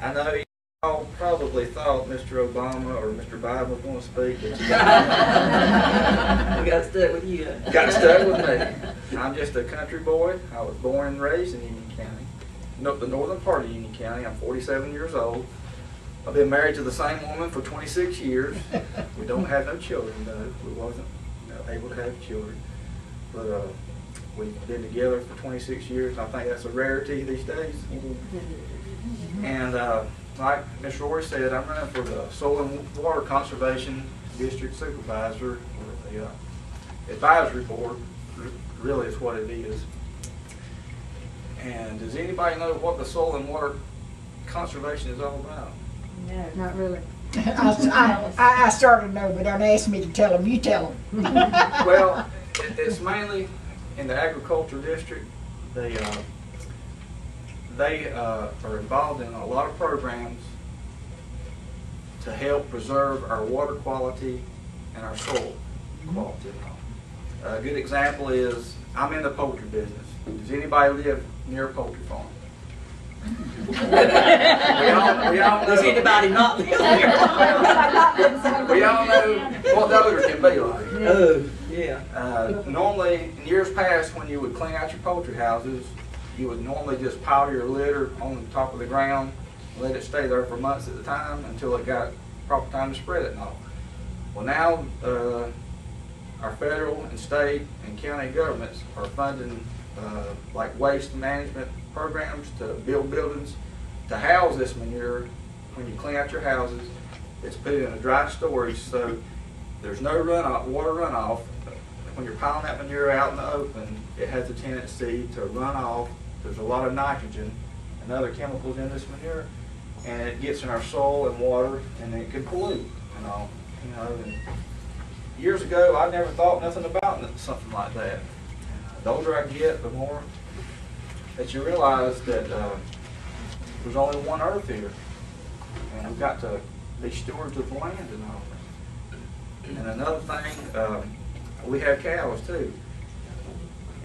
I know you all probably thought Mr. Obama or Mr. Biden was going to speak, but you got stuck with you. got stuck with me. I'm just a country boy. I was born and raised in Union County, the northern part of Union County. I'm 47 years old. I've been married to the same woman for 26 years. We don't have no children, though. We wasn't able to have children. But we've been together for 26 years, and I think that's a rarity these days. And like Ms. Rory said, I'm running for the Soil and Water Conservation District Supervisor, or the advisory board, really is what it is. And does anybody know what the Soil and Water Conservation is all about? No, not really. I started to know, but don't ask me to tell them. You tell them. Well, it's mainly in the agriculture district. They are involved in a lot of programs to help preserve our water quality and our soil quality. A good example is I'm in the poultry business. Does anybody live near a poultry farm? we all know. Does anybody not live there? We all know what the odor can be like. Oh, yeah. Normally, in years past, when you would clean out your poultry houses, you would normally just pile your litter on the top of the ground, let it stay there for months at a time until it got proper time to spread it and all. Well, now our federal and state and county governments are funding like waste management programs to build buildings to house this manure. When you clean out your houses, it's put in a dry storage, so there's no runoff, water runoff. When you're piling that manure out in the open, it has a tendency to run off. There's a lot of nitrogen and other chemicals in this manure, and it gets in our soil and water, and it can pollute and all. You know, and years ago, I never thought nothing about something like that. The older I get, the more that you realize that there's only one earth here, and we've got to be stewards of the land and all. And another thing, we have cows too.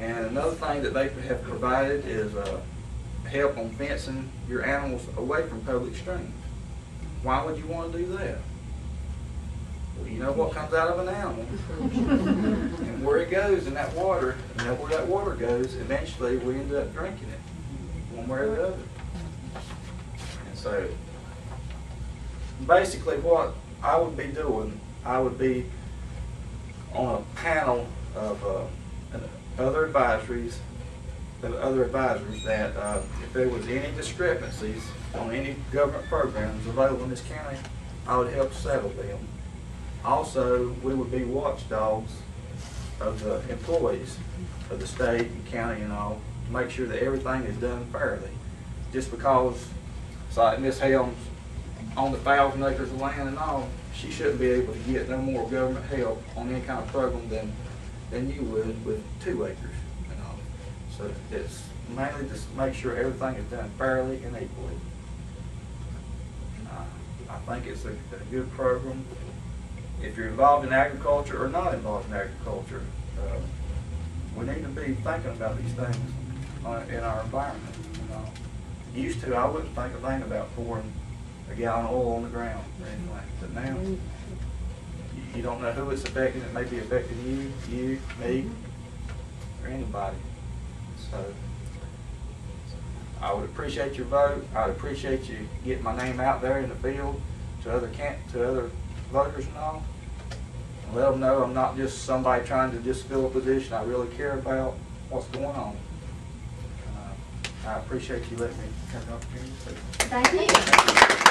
And another thing that they have provided is help on fencing your animals away from public streams. Why would you want to do that? Well, you know what comes out of an animal and where it goes in that water. You know where that water goes, eventually we end up drinking it, one way or the other. And so basically what I would be doing, I would be on a panel of other advisors that if there was any discrepancies on any government programs available in this county, I would help settle them. Also, we would be watchdogs of the employees of the state and county and all, to make sure that everything is done fairly. Just because it's like Miss Helms on the 1,000 acres of land and all, she shouldn't be able to get no more government help on any kind of program than you would with 2 acres and all. So it's mainly just make sure everything is done fairly and equally. I think it's a good program. If you're involved in agriculture or not involved in agriculture, we need to be thinking about these things in our environment. You know, used to, I wouldn't think a thing about pouring a gallon of oil on the ground or anything like that. But now, you don't know who it's affecting. It may be affecting you, me, or anybody. So I would appreciate your vote. I'd appreciate you getting my name out there in the field to other voters and all. And let them know I'm not just somebody trying to just fill a position. I really care about what's going on. I appreciate you letting me have the opportunity to say that. Thank you.